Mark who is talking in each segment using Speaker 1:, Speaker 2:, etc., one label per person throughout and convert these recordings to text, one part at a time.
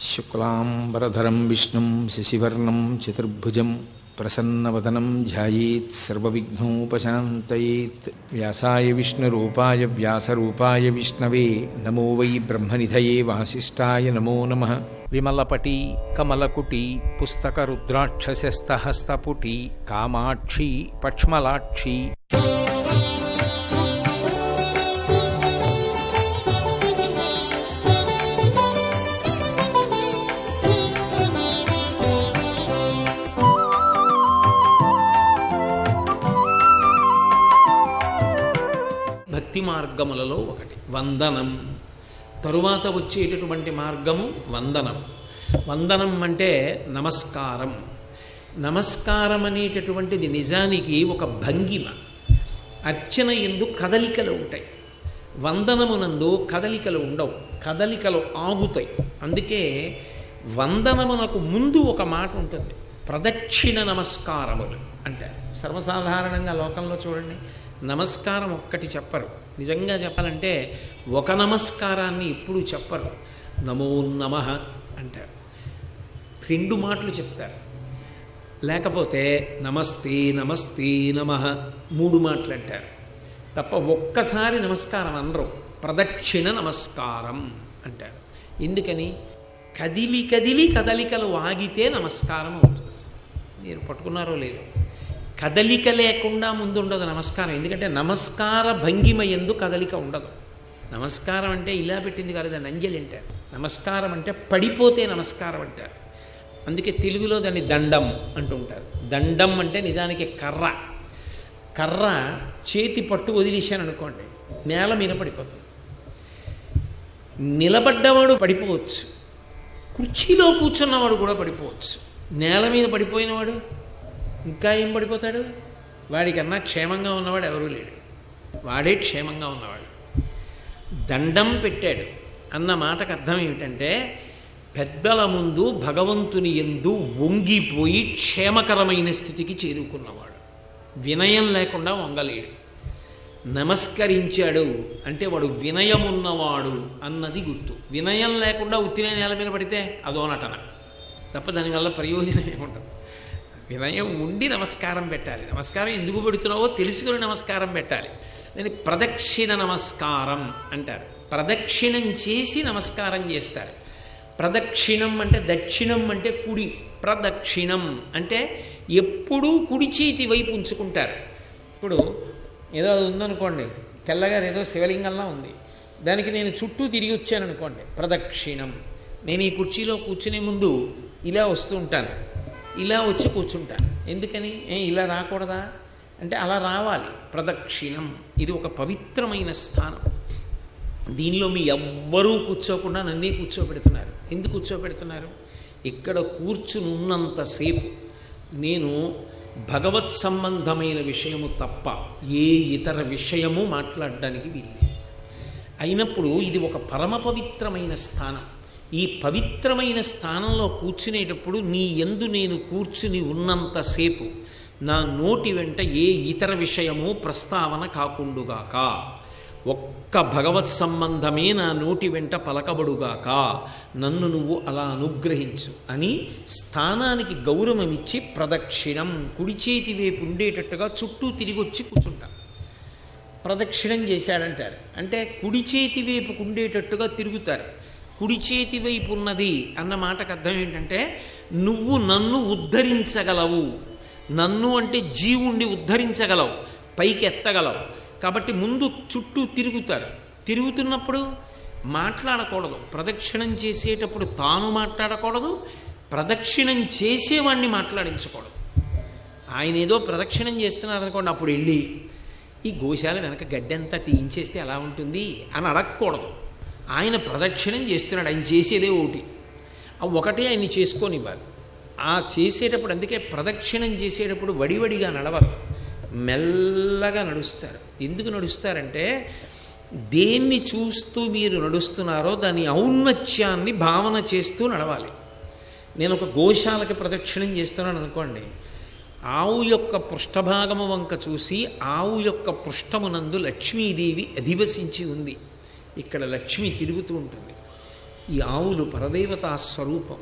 Speaker 1: శుక్లాంబరధరం విష్ణుం శశివర్ణం చతుర్భుజం ప్రసన్నవదనం ధ్యాయేత్ సర్వవిఘ్నోపశాంతయేత్. వ్యాసాయ విష్ణురూపాయ వ్యాసరూపాయ విష్ణవే నమో వై బ్రహ్మనిధయే వాసిష్ఠాయ నమో నమః. విమలపటీ కమలకుటీ పుస్తకరుద్రాక్షసస్తహస్తపుటీ కామాక్షీ పక్ష్మలాక్షీ భక్తి మార్గములలో ఒకటి వందనం. తరువాత వచ్చేటటువంటి మార్గము వందనం. వందనం అంటే నమస్కారం. నమస్కారం అనేటటువంటిది నిజానికి ఒక భంగిమ. అర్చన యందు కదలికలు ఉంటాయి, వందనమునందు కదలికలు ఉండవు, కదలికలు ఆగుతాయి. అందుకే వందనమునకు ముందు ఒక మాట ఉంటుంది, ప్రదక్షిణ నమస్కారములు అంటే. సర్వసాధారణంగా లోకంలో చూడండి, నమస్కారం ఒక్కటి చెప్పరు. నిజంగా చెప్పాలంటే ఒక నమస్కారాన్ని ఎప్పుడూ చెప్పరు. నమో నమః అంటారు, రెండు మాటలు చెప్తారు. లేకపోతే నమస్తే నమస్తే నమః మూడు మాటలు అంటారు తప్ప ఒక్కసారి నమస్కారం అనరు. ప్రదక్షిణ నమస్కారం అంటారు. ఎందుకని? కదిలి కదిలి కదలికలు ఆగితే నమస్కారం అవుతుంది. మీరు పట్టుకున్నారో లేదో, కదలిక లేకుండా ముందు ఉండదు నమస్కారం. ఎందుకంటే నమస్కార భంగిమ యందు కదలిక ఉండదు. నమస్కారం అంటే ఇలా పెట్టింది కాదు, దాన్ని అంజలి అంటారు. నమస్కారం అంటే పడిపోతే నమస్కారం అంటారు. అందుకే తెలుగులో దాన్ని దండం అంటుంటారు. దండం అంటే నిజానికి కర్ర. కర్ర చేతి పట్టు వదిలేశాను అనుకోండి, నేల మీద పడిపోతుంది. నిలబడ్డవాడు పడిపోవచ్చు, కుర్చీలో కూర్చున్నవాడు కూడా పడిపోవచ్చు. నేల మీద పడిపోయినవాడు ఇంకా ఏం పడిపోతాడు? వాడికన్నా క్షేమంగా ఉన్నవాడు ఎవరూ లేడు, వాడే క్షేమంగా ఉన్నవాడు. దండం పెట్టాడు అన్న మాటకు అర్థం ఏమిటంటే, పెద్దల ముందు భగవంతుని యందు వంగిపోయి క్షేమకరమైన స్థితికి చేరుకున్నవాడు. వినయం లేకుండా వంగలేడు. నమస్కరించాడు అంటే వాడు వినయమున్నవాడు అన్నది గుర్తు. వినయం లేకుండా ఉత్తిన నేల మీద పడితే అదో నటన తప్ప దానివల్ల ప్రయోజనం ఏముండదు. వినయం ఉండి నమస్కారం పెట్టాలి. నమస్కారం ఎందుకు పెడుతున్నావో తెలుసుకుని నమస్కారం పెట్టాలి. దాన్ని ప్రదక్షిణ నమస్కారం అంటారు. ప్రదక్షిణం చేసి నమస్కారం చేస్తారు. ప్రదక్షిణం అంటే దక్షిణం అంటే కుడి, ప్రదక్షిణం అంటే ఎప్పుడూ కుడి చేతి వైపు ఉంచుకుంటారు. ఇప్పుడు ఏదో అది ఉందనుకోండి, తెల్లగా ఏదో శివలింగంలా ఉంది, దానికి నేను చుట్టూ తిరిగి వచ్చాను అనుకోండి, ప్రదక్షిణం. నేను ఈ కుర్చీలో కూర్చునే ముందు ఇలా వస్తూ ఉంటాను, ఇలా వచ్చి కూర్చుంటాను. ఎందుకని? ఇలా రాకూడదా అంటే అలా రావాలి. ప్రదక్షిణం ఇది ఒక పవిత్రమైన స్థానం. దీనిలో మీ ఎవ్వరూ కూర్చోకుండా నన్నే కూర్చోబెడుతున్నారు. ఎందుకు కూర్చోబెడుతున్నారు? ఇక్కడ కూర్చుని ఉన్నంతసేపు నేను భగవత్ సంబంధమైన విషయము తప్ప ఏ ఇతర విషయము మాట్లాడడానికి వీల్లేదు. అయినప్పుడు ఇది ఒక పరమ పవిత్రమైన స్థానం. ఈ పవిత్రమైన స్థానంలో కూర్చునేటప్పుడు నీ యందు నేను కూర్చుని ఉన్నంతసేపు నా నోటి వెంట ఏ ఇతర విషయము ప్రస్తావన కాకుండుగాక, ఒక్క భగవత్ సంబంధమే నా నోటి వెంట పలకబడుగాక, నన్ను నువ్వు అలా అనుగ్రహించు అని స్థానానికి గౌరవం ఇచ్చి ప్రదక్షిణం, కుడి చేతి వైపు ఉండేటట్టుగా చుట్టూ తిరిగి వచ్చి కూర్చుంటా. ప్రదక్షిణం చేశాడంటారు అంటే కుడి చేతి వైపుకు ఉండేటట్టుగా తిరుగుతారు. కుడి చేతి వైపు ఉన్నది అన్న మాటకు అర్థం ఏంటంటే, నువ్వు నన్ను ఉద్ధరించగలవు. నన్ను అంటే జీవుణ్ణి ఉద్ధరించగలవు, పైకి ఎత్తగలవు. కాబట్టి ముందు చుట్టూ తిరుగుతారు. తిరుగుతున్నప్పుడు మాట్లాడకూడదు. ప్రదక్షిణం చేసేటప్పుడు తాను మాట్లాడకూడదు, ప్రదక్షిణం చేసేవాడిని మాట్లాడించకూడదు. ఆయన ఏదో ప్రదక్షిణం చేస్తున్నారనుకోండి, అప్పుడు వెళ్ళి ఈ గోశాల వెనక గడ్డంతా తీయించేస్తే ఎలా ఉంటుంది అని అడగకూడదు. ఆయన ప్రదక్షిణం చేస్తున్నాడు, ఆయన చేసేదే ఒకటి, ఆ ఒకటే ఆయన్ని చేసుకొనివ్వాలి. ఆ చేసేటప్పుడు, అందుకే ప్రదక్షిణం చేసేటప్పుడు వడివడిగా నడవరు, మెల్లగా నడుస్తారు. ఎందుకు నడుస్తారంటే, దేన్ని చూస్తూ మీరు నడుస్తున్నారో దాని ఔన్నత్యాన్ని భావన చేస్తూ నడవాలి. నేను ఒక గోశాలకి ప్రదక్షిణం చేస్తున్నాను అనుకోండి, ఆవు యొక్క పృష్ఠభాగము వంక చూసి ఆవు యొక్క పృష్ఠమునందు లక్ష్మీదేవి అధివసించి ఉంది, ఇక్కడ లక్ష్మి తిరుగుతూ ఉంటుంది. ఈ ఆవులు పరదేవతా స్వరూపం.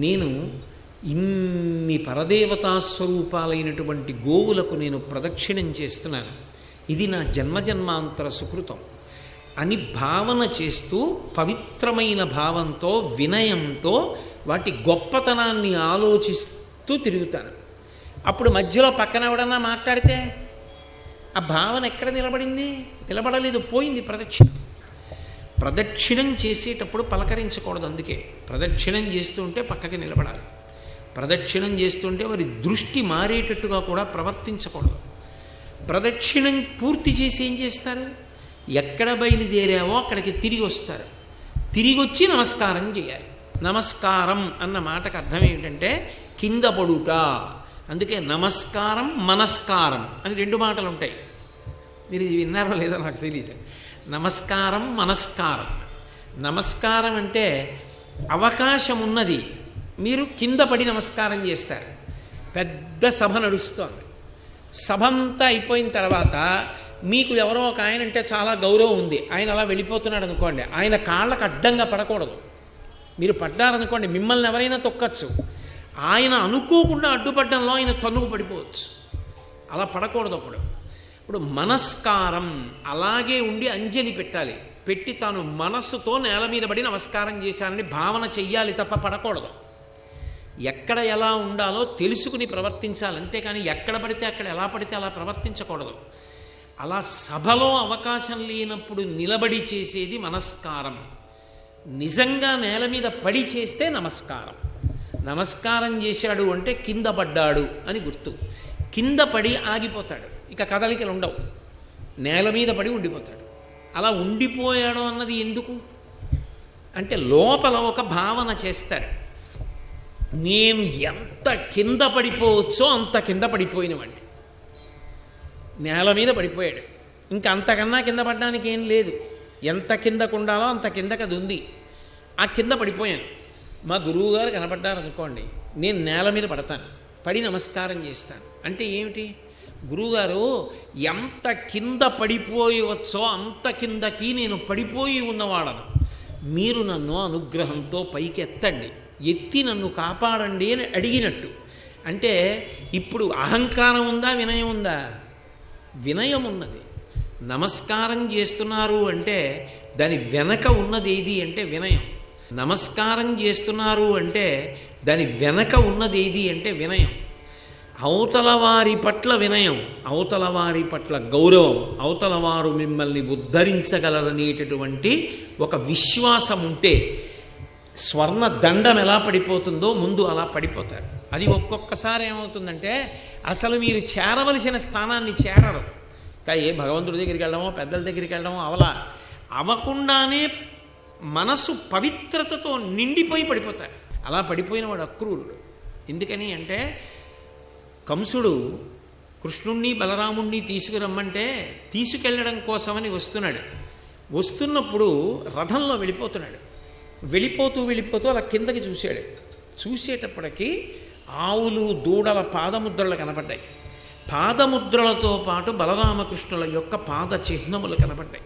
Speaker 1: నేను ఇన్ని పరదేవతా స్వరూపాలైనటువంటి గోవులకు నేను ప్రదక్షిణం చేస్తున్నాను, ఇది నా జన్మజన్మాంతర సుకృతం అని భావన చేస్తూ పవిత్రమైన భావంతో వినయంతో వాటి గొప్పతనాన్ని ఆలోచిస్తూ తిరుగుతాను. అప్పుడు మధ్యలో పక్కన ఎవడన్నా మాట్లాడితే ఆ భావన ఎక్కడ నిలబడింది? నిలబడలేదు, పోయింది ప్రదక్షిణం. ప్రదక్షిణం చేసేటప్పుడు పలకరించకూడదు. అందుకే ప్రదక్షిణం చేస్తుంటే పక్కకి నిలబడాలి. ప్రదక్షిణం చేస్తుంటే వారి దృష్టి మారేటట్టుగా కూడా ప్రవర్తించకూడదు. ప్రదక్షిణం పూర్తి చేసి ఏం చేస్తారు? ఎక్కడ బయలుదేరావో అక్కడికి తిరిగి వస్తారు. తిరిగి వచ్చి నమస్కారం చేయాలి. నమస్కారం అన్న మాటకు అర్థం ఏమిటంటే కింద పడుట. అందుకే నమస్కారం మనస్కారం అని రెండు మాటలు ఉంటాయి. మీరు ఇది విన్నారో లేదో నాకు తెలియదు. నమస్కారం మనస్కారం. నమస్కారం అంటే అవకాశం ఉన్నది, మీరు కింద పడి నమస్కారం చేస్తారు. పెద్ద సభ నడుస్తోంది. సభ అంతా అయిపోయిన తర్వాత మీకు ఎవరో ఒక ఆయన అంటే చాలా గౌరవం ఉంది, ఆయన అలా వెళ్ళిపోతున్నాడు అనుకోండి, ఆయన కాళ్ళకు అడ్డంగా పడకూడదు. మీరు పడ్డారనుకోండి మిమ్మల్ని ఎవరైనా తొక్కచ్చు. ఆయన అనుకోకుండా అడ్డుపడ్డంలో ఆయన తన్నుకు పడిపోవచ్చు. అలా పడకూడదు. ఇప్పుడు మనస్కారం అలాగే ఉండి అంజలి పెట్టాలి. పెట్టి తాను మనస్సుతో నేల మీద పడి నమస్కారం చేశానని భావన చెయ్యాలి తప్ప పడకూడదు. ఎక్కడ ఎలా ఉండాలో తెలుసుకుని ప్రవర్తించాలి. అంతేకాని ఎక్కడ పడితే అక్కడ ఎలా పడితే అలా ప్రవర్తించకూడదు. అలా సభలో అవకాశం లేనప్పుడు నిలబడి చేసేది మనస్కారం. నిజంగా నేల మీద పడి చేస్తే నమస్కారం. నమస్కారం చేశాడు అంటే కింద పడ్డాడు అని గుర్తు. కింద పడి ఆగిపోతాడు, ఇక కదలికలు ఉండవు, నేల మీద పడి ఉండిపోతాడు. అలా ఉండిపోయాడు అన్నది ఎందుకు అంటే లోపల ఒక భావన చేస్తాడు, నేను ఎంత కింద పడిపోవచ్చో అంత కింద పడిపోయినవాడిని. నేల మీద పడిపోయాడు, ఇంకా అంతకన్నా కింద పడడానికి ఏం లేదు. ఎంత కిందకు ఉండాలో అంత కిందకి అది ఉంది. ఆ కింద పడిపోయాను. మా గురువుగారు కనపడ్డారనుకోండి, నేను నేల మీద పడతాను, పడి నమస్కారం చేస్తాను. అంటే ఏమిటి? గురువుగారు ఎంత కింద పడిపోయవచ్చో అంత కిందకి నేను పడిపోయి ఉన్నవాడను, మీరు నన్ను అనుగ్రహంతో పైకి ఎత్తండి, ఎత్తి నన్ను కాపాడండి అని అడిగినట్టు. అంటే ఇప్పుడు అహంకారం ఉందా, వినయం ఉందా? వినయం ఉన్నది. నమస్కారం చేస్తున్నారు అంటే దాని వెనక ఉన్నది ఏది అంటే వినయం. నమస్కారం చేస్తున్నారు అంటే దాని వెనక ఉన్నది ఏది అంటే వినయం. అవతల వారి పట్ల వినయం, అవతల వారి పట్ల గౌరవం, అవతల వారు మిమ్మల్ని ఉద్ధరించగలరనేటటువంటి ఒక విశ్వాసం ఉంటే స్వర్ణ దండం ఎలా పడిపోతుందో ముందు అలా పడిపోతారు. అది ఒక్కొక్కసారి ఏమవుతుందంటే అసలు మీరు చేరవలసిన స్థానాన్ని చేరరు. ఇంకా ఏ భగవంతుడి దగ్గరికి వెళ్ళడమో పెద్దల దగ్గరికి వెళ్ళడమో అవ్వకుండానే మనసు పవిత్రతతో నిండిపోయి పడిపోతారు. అలా పడిపోయిన వాడు అక్రూరుడు. ఎందుకని అంటే కంసుడు కృష్ణుణ్ణి బలరాముణ్ణి తీసుకురమ్మంటే తీసుకెళ్ళడం కోసమని వస్తున్నాడు. వస్తున్నప్పుడు రథంలో వెళ్ళిపోతున్నాడు. వెళ్ళిపోతూ అలా కిందకి చూశాడు. చూసేటప్పటికి ఆవులు దూడల పాదముద్రలు కనపడ్డాయి. పాదముద్రలతో పాటు బలరామకృష్ణుల యొక్క పాద చిహ్నములు కనపడ్డాయి.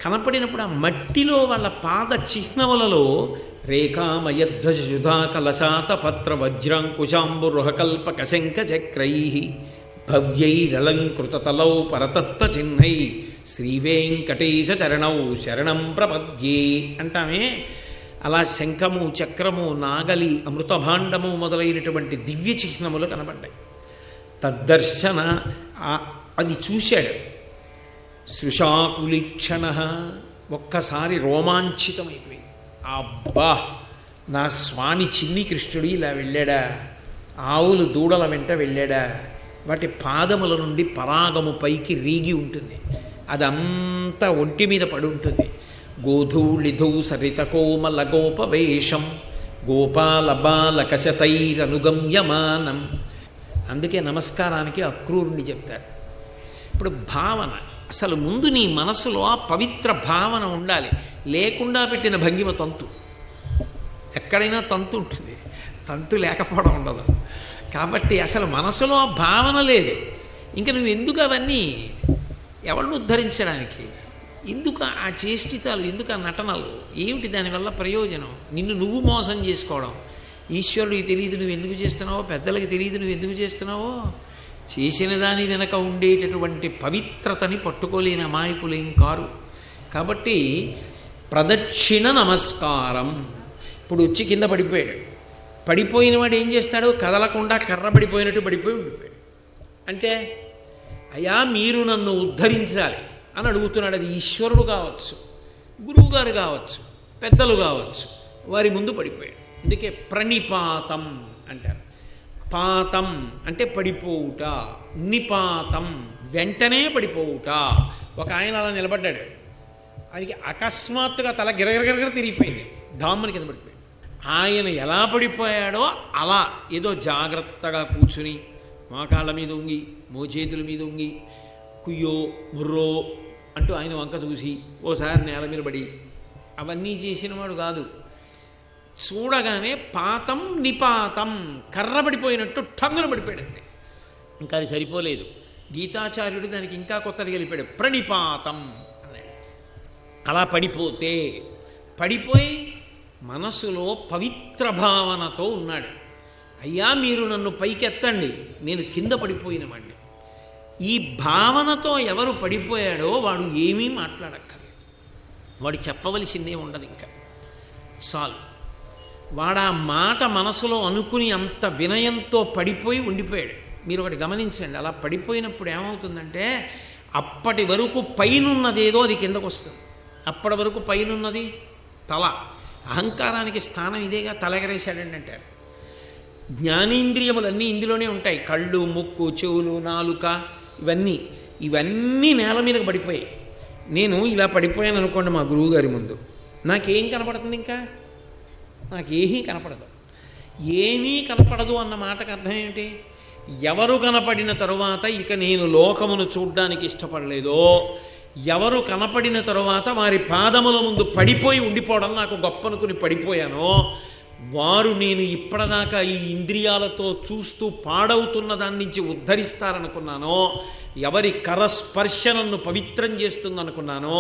Speaker 1: కనపడినప్పుడు ఆ మట్టిలో వాళ్ళ పాద చిహ్నములలో రేఖామయధ్వజుధా కలశాత పత్ర వజ్రాంకుశాంబురుహకల్ప కశంక చక్రై భవ్యైరలంకృతతలౌ పరతత్వ చిహ్నై శ్రీవేంకటేశ చరణౌ శరణం ప్రపద్యే అంటామే. అలా శంఖము చక్రము నాగలి అమృతభాండము మొదలైనటువంటి దివ్య చిహ్నములు కనబడ్డాయి. తద్దర్శన అది చూశాడు. సృషాకులీక్షణ ఒక్కసారి రోమాంచితమైపోయి, అబ్బా నా స్వామి చిన్ని కృష్ణుడు ఇలా వెళ్ళాడా, ఆవులు దూడల వెంట వెళ్ళాడా, వాటి పాదముల నుండి పరాగము పైకి రీగి ఉంటుంది, అదంతా ఒంటి మీద పడి ఉంటుంది. గోధూళిధౌ సరితకోమల గోపవేషం గోపాల బాలకశతైరనుగమ్యమానం. అందుకే నమస్కారానికి అక్రూరుని చెప్తారు. ఇప్పుడు భావన, అసలు ముందు నీ మనసులో ఆ పవిత్ర భావన ఉండాలి. లేకుండా పెట్టిన భంగిమ తంతు. ఎక్కడైనా తంతు ఉంటుంది, తంతు లేకపోవడం ఉండదు. కాబట్టి అసలు మనసులో ఆ భావన లేదు. ఇంకా నువ్వు ఎందుకు అవన్నీ? ఎవరిని ఉద్ధరించడానికి? ఎందుకు ఆ చేష్టితాలు, ఎందుకు ఆ నటనలు, ఏమిటి దానివల్ల ప్రయోజనం? నిన్ను నువ్వు మోసం చేసుకోవడం. ఈశ్వరుడికి తెలియదు నువ్వు ఎందుకు చేస్తున్నావో, పెద్దలకి తెలియదు నువ్వు ఎందుకు చేస్తున్నావో. చేసిన దాని వెనక ఉండేటటువంటి పవిత్రతని పట్టుకోలేని అమాయకులేం కారు. కాబట్టి ప్రదక్షిణ నమస్కారం. ఇప్పుడు వచ్చి కింద పడిపోయాడు. పడిపోయిన వాడు ఏం చేస్తాడు? కదలకుండా కర్ర పడిపోయినట్టు పడిపోయి ఉండిపోయాడు. అంటే అయ్యా మీరు నన్ను ఉద్ధరించాలి అని అడుగుతున్నాడు. అది ఈశ్వరుడు కావచ్చు, గురువుగారు కావచ్చు, పెద్దలు కావచ్చు, వారి ముందు పడిపోయాడు. అందుకే ప్రణిపాతం అంటారు. పాతం అంటే పడిపోవుట, నిపాతం వెంటనే పడిపోవుట. ఒక ఆయన అలా నిలబడ్డాడు, ఆయనకి అకస్మాత్తుగా తల గిరగిరగిరగిర తిరిగిపోయింది, డామ్మని కింద పడిపోయాడు. ఆయన ఎలా పడిపోయాడో అలా ఏదో జాగ్రత్తగా కూర్చుని మోకాళ్ళ మీద ఉంగి మోచేతుల మీద ఉంగి కుయ్యో ముర్రో అంటూ ఆయన వంక చూసి ఓసారి నేల మీద పడి అవన్నీ చేసినవాడు కాదు. చూడగానే పాతం నిపాతం కర్ర పడిపోయినట్టు ఠంగున పడిపోయాడు అంతే. ఇంకా అది సరిపోలేదు, గీతాచార్యుడు దానికి ఇంకా కొత్తది గెలిపాడు, ప్రణిపాతం అన్నాడు. అలా పడిపోయి మనసులో పవిత్ర భావనతో ఉన్నాడు. అయ్యా మీరు నన్ను పైకెత్తండి, నేను కింద పడిపోయిన వాడిని. ఈ భావనతో ఎవరు పడిపోయాడో వాడు ఏమీ మాట్లాడక్కర్లేదు, వాడు చెప్పవలసిందే ఉండదు, ఇంకా చాలు. వాడు ఆ మాట మనసులో అనుకుని అంత వినయంతో పడిపోయి ఉండిపోయాడు. మీరు ఒకటి గమనించండి, అలా పడిపోయినప్పుడు ఏమవుతుందంటే అప్పటి వరకు పైనున్నదేదో అది కిందకు వస్తుంది. అప్పటి వరకు పైనున్నది తల, అహంకారానికి స్థానం ఇదేగా, తలెగరేశాడండి అంటారు. జ్ఞానేంద్రియములన్నీ ఇందులోనే ఉంటాయి, కళ్ళు, ముక్కు, చెవులు, నాలుక, ఇవన్నీ నేల మీదకి పడిపోయాయి. నేను ఇలా పడిపోయాను అనుకోండి మా గురువుగారి ముందు, నాకేం కనపడుతుంది? ఇంకా నాకేమీ కనపడదు. ఏమీ కనపడదు అన్న మాటకు అర్థం ఏమిటి? ఎవరు కనపడిన తరువాత ఇక నేను లోకమును చూడ్డానికి ఇష్టపడలేదో, ఎవరు కనపడిన తరువాత వారి పాదముల ముందు పడిపోయి ఉండిపోవడం నాకు గొప్ప అనుకుని పడిపోయానో, వారు నేను ఇప్పటిదాకా ఈ ఇంద్రియాలతో చూస్తూ పాడవుతున్న దాని నుంచి ఉద్ధరిస్తారనుకున్నానో, ఎవరి కరస్పర్శ నన్ను పవిత్రం చేస్తుందనుకున్నానో,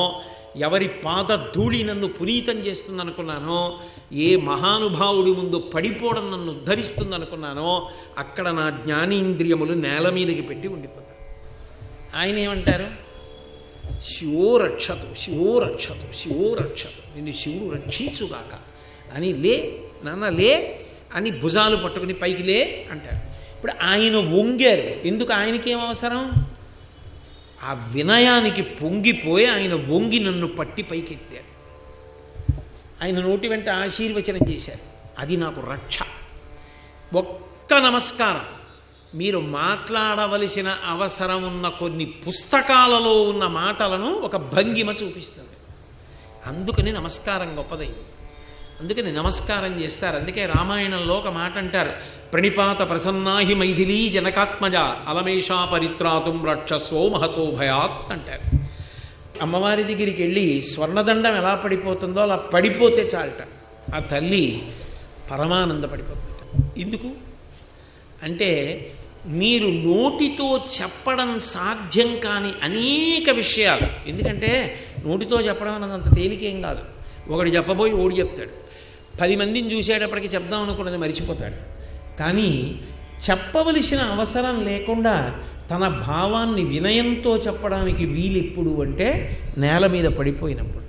Speaker 1: ఎవరి పాదధూళి నన్ను పునీతం చేస్తుందనుకున్నానో, ఏ మహానుభావుడి ముందు పడిపోవడం నన్ను ఉద్ధరిస్తుందనుకున్నానో, అక్కడ నా జ్ఞానేంద్రియములు నేల మీదకి పెట్టి ఉండిపోతారు. ఆయన ఏమంటారు? శివో రక్షతు, శివో రక్షతు, శివో రక్షతు, నిన్ను శివుడు రక్షించుగాక అని లే నాన్న లే అని భుజాలు పట్టుకుని పైకి లే అంటారు. ఇప్పుడు ఆయన వంగారు. ఎందుకు? ఆయనకేం అవసరం? ఆ వినయానికి పొంగిపోయి ఆయన వంగి నన్ను పట్టి పైకెత్తారు. ఆయన నోటి వెంట ఆశీర్వచనం చేశారు. అది నాకు రక్ష. ఒక్క నమస్కారం. మీరు మాట్లాడవలసిన అవసరం ఉన్న కొన్ని పుస్తకాలలో ఉన్న మాటలను ఒక భంగిమ చూపిస్తుంది. అందుకని నమస్కారం గొప్పదైంది. అందుకని నమస్కారం చేస్తారు. అందుకే రామాయణంలో ఒక మాట అంటారు, ప్రణిపాత ప్రసన్నాహి మైథిలీ జనకాత్మజ అలమేషా పరిత్రాతుం రక్షస్వో మహతో భయాత్ అంటారు. అమ్మవారి దగ్గరికి వెళ్ళి స్వర్ణదండం ఎలా పడిపోతుందో అలా పడిపోతే చాలట, ఆ తల్లి పరమానంద పడిపోతుంట. ఎందుకు అంటే మీరు నోటితో చెప్పడం సాధ్యం కాని అనేక విషయాలు. ఎందుకంటే నోటితో చెప్పడం అన్నది అంత తేలికేం కాదు. ఒకడు చెప్పబోయి ఓడి చెప్తాడు, 10 మందిని చూసేటప్పటికి చెప్దాం అనుకున్నది మరిచిపోతాడు. కానీ చెప్పవలసిన అవసరం లేకుండా తన భావాన్ని వినయంతో చెప్పడానికి వీలెప్పుడు అంటే నేల మీద పడిపోయినప్పుడు.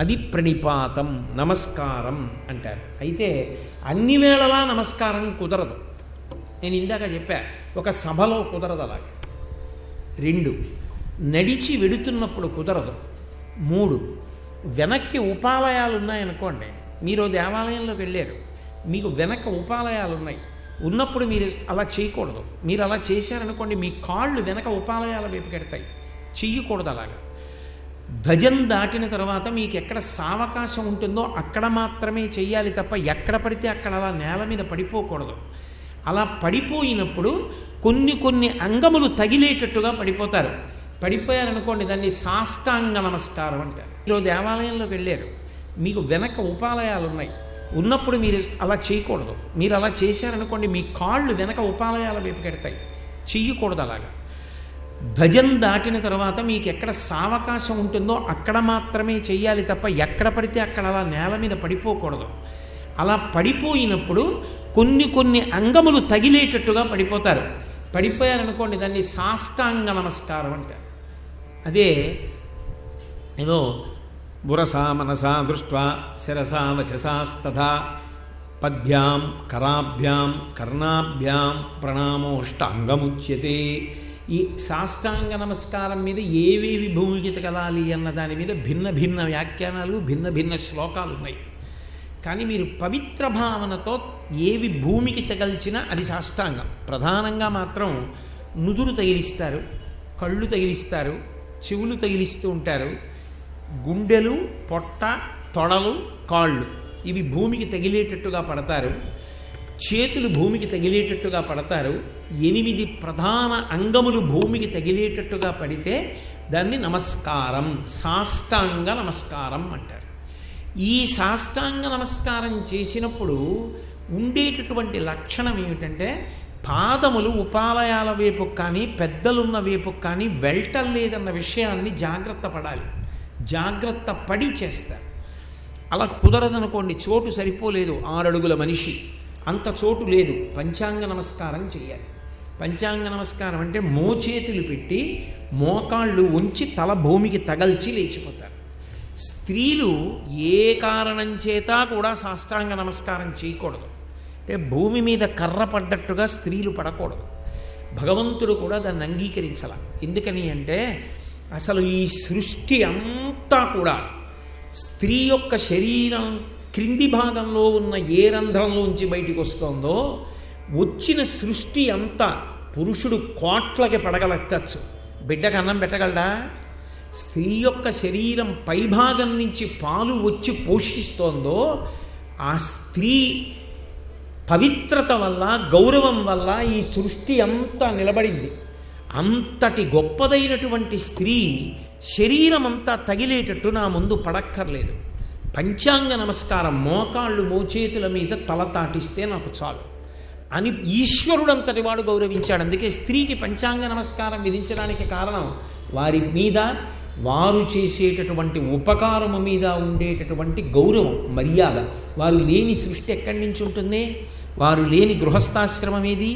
Speaker 1: అది ప్రణిపాతం, నమస్కారం అంటారు. అయితే అన్ని వేళలా నమస్కారం కుదరదు. నేను ఇందాక చెప్పా, ఒక సభలో కుదరదు అలాగే. 2 నడిచి వెడుతున్నప్పుడు కుదరదు. 3 వెనక్కి ఉపాలయాలు ఉన్నాయనుకోండి, మీరు దేవాలయంలోకి వెళ్ళారు, మీకు వెనక ఉపాలయాలు ఉన్నాయి, ఉన్నప్పుడు మీరు అలా చేయకూడదు. మీరు అలా చేశారనుకోండి మీ కాళ్ళు వెనక ఉపాలయాల వైపు కెడతాయి, చెయ్యకూడదు అలాగా. ధ్వజం దాటిన తర్వాత మీకు ఎక్కడ సావకాశం ఉంటుందో అక్కడ మాత్రమే చెయ్యాలి తప్ప ఎక్కడ పడితే అక్కడ అలా నేల మీద పడిపోకూడదు. అలా పడిపోయినప్పుడు కొన్ని అంగములు తగిలేటట్టుగా పడిపోతారు. పడిపోయారనుకోండి దాన్ని సాష్టాంగ నమస్కారం అంటారు. మీరు దేవాలయంలోకి వెళ్ళారు, మీకు వెనక ఉపాలయాలు ఉన్నాయి, ఉన్నప్పుడు మీరు అలా చేయకూడదు. మీరు అలా చేశారనుకోండి మీ కాళ్ళు వెనక ఉపాలయాల వైపు కెడతాయి, చెయ్యకూడదు అలాగా. ధ్వజం దాటిన తర్వాత మీకు ఎక్కడ సావకాశం ఉంటుందో అక్కడ మాత్రమే చెయ్యాలి తప్ప ఎక్కడ పడితే అక్కడ అలా నేల మీద పడిపోకూడదు. అలా పడిపోయినప్పుడు కొన్ని అంగములు తగిలేటట్టుగా పడిపోతారు. పడిపోయారనుకోండి, దాన్ని సాష్టాంగ నమస్కారం అంటారు. అదే ఏదో బురసా మనసా దృష్ట్వా శిరసా వచసాస్తథా పద్భ్యాం కరాభ్యాం కర్ణాభ్యాం ప్రణామోష్టాంగముచ్యతే. ఈ సాష్టాంగ నమస్కారం మీద ఏవేవి భూమికి తగలాలి అన్న దాని మీద భిన్న భిన్న వ్యాఖ్యానాలు, భిన్న భిన్న శ్లోకాలు ఉన్నాయి. కానీ మీరు పవిత్ర భావనతో ఏవి భూమికి తగల్చినా అది సాష్టాంగం. ప్రధానంగా మాత్రం నుదురు తగిలిస్తారు, కళ్ళు తగిలిస్తారు, చెవులు తగిలిస్తూ ఉంటారు, గుండెలు, పొట్ట, తొడలు, కాళ్ళు ఇవి భూమికి తగిలేటట్టుగా పడతారు, చేతులు భూమికి తగిలేటట్టుగా పడతారు. 8 ప్రధాన అంగములు భూమికి తగిలేటట్టుగా పడితే దాన్ని నమస్కారం, సాష్టాంగ నమస్కారం అంటారు. ఈ సాష్టాంగ నమస్కారం చేసినప్పుడు ఉండేటటువంటి లక్షణం ఏమిటంటే, పాదములు ఉపాలయాల వైపు కానీ పెద్దలున్న వైపు కానీ వెళ్ళటలేదన్న విషయాన్ని జాగ్రత్త పడాలి. జాగ్రత్త పడి చేస్తారు. అలా కుదరదనుకోండి, చోటు సరిపోలేదు, 6 అడుగుల మనిషి, అంత చోటు లేదు, పంచాంగ నమస్కారం చేయాలి. పంచాంగ నమస్కారం అంటే మోచేతులు పెట్టి మోకాళ్ళు ఉంచి తల భూమికి తగల్చి లేచిపోతారు. స్త్రీలు ఏ కారణం చేత కూడా సాష్టాంగ నమస్కారం చేయకూడదు. అంటే భూమి మీద కర్ర పడ్డట్టుగా స్త్రీలు పడకూడదు. భగవంతుడు కూడా దాన్ని అంగీకరించాల. ఎందుకని అంటే అసలు ఈ సృష్టి అంతా కూడా స్త్రీ యొక్క శరీరం క్రింది భాగంలో ఉన్న ఏ రంధ్రంలోంచి బయటికి వస్తుందో వచ్చిన సృష్టి అంతా పురుషుడు కోట్లకి పడగలెత్తచ్చు, బిడ్డకు అన్నం పెట్టగలడా? స్త్రీ యొక్క శరీరం పైభాగం నుంచి పాలు వచ్చి పోషిస్తోందో ఆ స్త్రీ పవిత్రత వల్ల, గౌరవం వల్ల ఈ సృష్టి అంతా నిలబడింది. అంతటి గొప్పదైనటువంటి స్త్రీ శరీరం అంతా తగిలేటట్టు నా ముందు పడక్కర్లేదు. పంచాంగ నమస్కారం మోకాళ్ళు మోచేతుల మీద తల తాటిస్తే నాకు చాలు అని ఈశ్వరుడంతటి వాడు గౌరవించాడు. అందుకే స్త్రీకి పంచాంగ నమస్కారం విధించడానికి కారణం వారి మీద, వారు చేసేటటువంటి ఉపకారము మీద ఉండేటటువంటి గౌరవం, మర్యాద. వారు లేని సృష్టి ఎక్కడి నుంచి ఉంటుంది? వారు లేని గృహస్థాశ్రమం ఏది?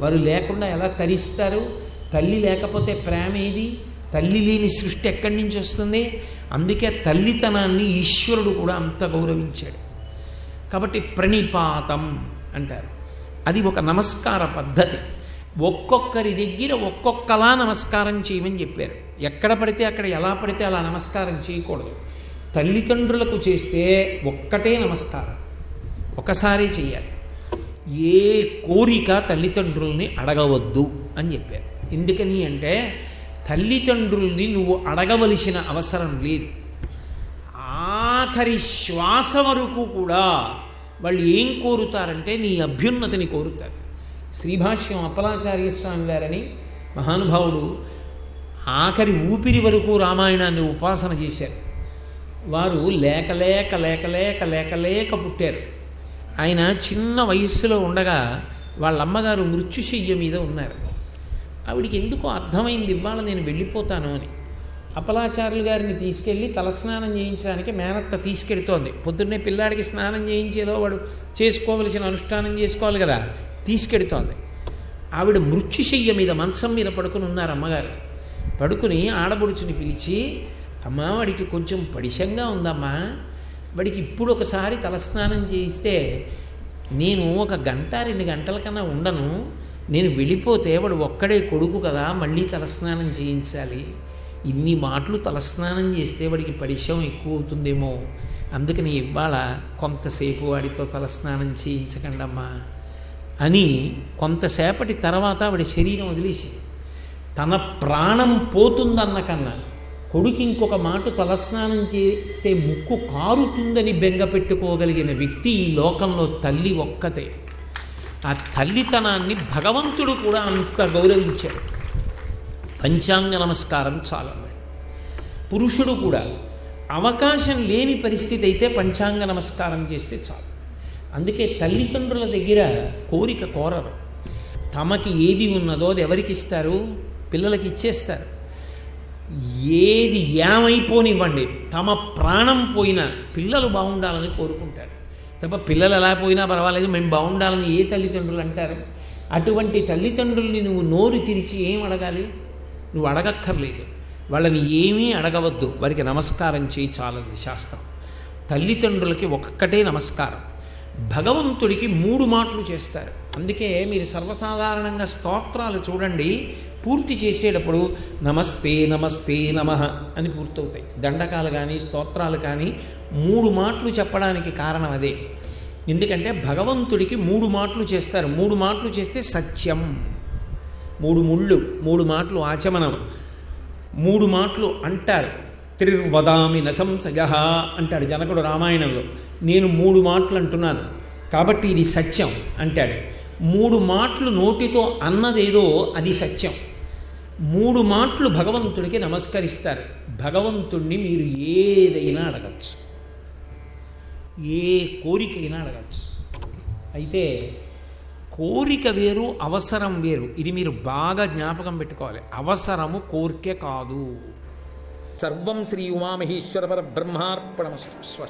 Speaker 1: వారు లేకుండా ఎలా తరిస్తారు? తల్లి లేకపోతే ప్రేమ ఏది? తల్లి లేని సృష్టి ఎక్కడి నుంచి వస్తుంది? అందుకే తల్లితనాన్ని ఈశ్వరుడు కూడా అంత గౌరవించాడు. కాబట్టి ప్రణిపాతం అంటారు. అది ఒక నమస్కార పద్ధతి. ఒక్కొక్కరి దగ్గర ఒక్కొక్కలా నమస్కారం చేయమని చెప్పారు. ఎక్కడ పడితే అక్కడ, ఎలా పడితే అలా నమస్కారం చేయకూడదు. తల్లిదండ్రులకు చేస్తే ఒక్కటే నమస్కారం, ఒకసారి చెయ్యాలి. ఏ కోరిక తల్లిదండ్రుల్ని అడగవద్దు అని చెప్పారు. ఎందుకని అంటే తల్లిదండ్రుల్ని నువ్వు అడగవలసిన అవసరం లేదు. ఆఖరి శ్వాస వరకు కూడా వాళ్ళు ఏం కోరుతారంటే నీ అభ్యున్నతిని కోరుతారు. శ్రీభాష్యం అప్పలాచార్య స్వామి వారని మహానుభావుడు ఆఖరి ఊపిరి వరకు రామాయణాన్ని ఉపాసన చేశారు. వారు లేక లేక లేక లేక లేక లేక పుట్టారు. ఆయన చిన్న వయస్సులో ఉండగా వాళ్ళ అమ్మగారు మృత్యుశయ్య మీద ఉన్నారు. ఆవిడికి ఎందుకో అర్థమైంది, ఇవాళ నేను వెళ్ళిపోతాను అని. అప్పలాచార్యులు గారిని తీసుకెళ్ళి తలస్నానం చేయించడానికి మేనత్త తీసుకెడుతోంది. పొద్దున్నే పిల్లాడికి స్నానం చేయించేదో వాడు చేసుకోవలసిన అనుష్ఠానం చేసుకోవాలి కదా, తీసుకెడుతోంది. ఆవిడ మృత్యుశయ్య మీద, మంచం మీద పడుకుని ఉన్నారు అమ్మగారు. పడుకుని ఆడబడుచుని పిలిచి, అమ్మా వాడికి కొంచెం పడిశంగా ఉందమ్మా, వాడికి ఇప్పుడు ఒకసారి తలస్నానం చేయిస్తే నేను 1 గంట 2 గంటల కన్నా ఉండను, నేను వెళ్ళిపోతే వాడు ఒక్కడే కొడుకు కదా, మళ్ళీ తలస్నానం చేయించాలి, ఇన్ని మాటలు తలస్నానం చేస్తే వాడికి పడిశం ఎక్కువ అవుతుందేమో, అందుకని ఇవాళ కొంతసేపు వాడితో తలస్నానం చేయించకండమ్మా అని కొంతసేపటి తర్వాత ఆవిడ శరీరం వదిలేసి, తన ప్రాణం పోతుందన్న కన్నా కొడుకు ఇంకొక మాట తలస్నానం చేస్తే ముక్కు కారుతుందని బెంగ పెట్టుకోగలిగిన వ్యక్తి ఈ లోకంలో తల్లి ఒక్కతే. ఆ తల్లితనాన్ని భగవంతుడు కూడా అంత గౌరవించాడు. పంచాంగ నమస్కారం చాలన్నాడు. పురుషుడు కూడా అవకాశం లేని పరిస్థితి అయితే పంచాంగ నమస్కారం చేస్తే చాలు. అందుకే తల్లిదండ్రుల దగ్గర కోరిక కోరరు. తమకి ఏది ఉన్నదో అది ఎవరికి ఇస్తారు? పిల్లలకి ఇచ్చేస్తారు. ఏది ఏమైపోనివ్వండి, తమ ప్రాణం పోయినా పిల్లలు బాగుండాలని కోరుకుంటారు తప్ప పిల్లలు ఎలా పోయినా పర్వాలేదు మేము బాగుండాలని ఏ తల్లిదండ్రులు అంటారు? అటువంటి తల్లిదండ్రుల్ని నువ్వు నోరు తెరిచి ఏం అడగాలి? నువ్వు అడగక్కర్లేదు, వాళ్ళని ఏమీ అడగవద్దు, వారికి నమస్కారం చేయి చాలంది శాస్త్రం. తల్లిదండ్రులకి ఒక్కటే నమస్కారం. భగవంతుడికి 3 మాటలు చేస్తారు. అందుకే మీరు సర్వసాధారణంగా స్తోత్రాలు చూడండి, పూర్తి చేసేటప్పుడు నమస్తే నమస్తే నమః అని పూర్తవుతాయి. దండకాలు కానీ స్తోత్రాలు కానీ 3 మాటలు చెప్పడానికి కారణం అదే. ఎందుకంటే భగవంతుడికి 3 మాటలు చేస్తారు. 3 మాటలు చేస్తే సత్యం, 3 ముళ్ళు, 3 మాటలు ఆచమనం, 3 మాటలు అంటారు. త్రిర్వదామి నసంశయః అంటాడు జనకుడు రామాయణంలో. నేను 3 మాటలు అంటున్నాను కాబట్టి ఇది సత్యం అంటాడు. 3 మాటలు నోటితో అన్నదేదో అది సత్యం. 3 మాటలు భగవంతుడికి నమస్కరిస్తారు. భగవంతుణ్ణి మీరు ఏదైనా అడగచ్చు, ఏ కోరికైనా అడగచ్చు. అయితే కోరిక వేరు, అవసరం వేరు. ఇది మీరు బాగా జ్ఞాపకం పెట్టుకోవాలి. అవసరము కోరిక కాదు. సర్వం శ్రీ ఉమామహేశ్వర పరబ్రహ్మార్పణమస్తు. స్వస్తి.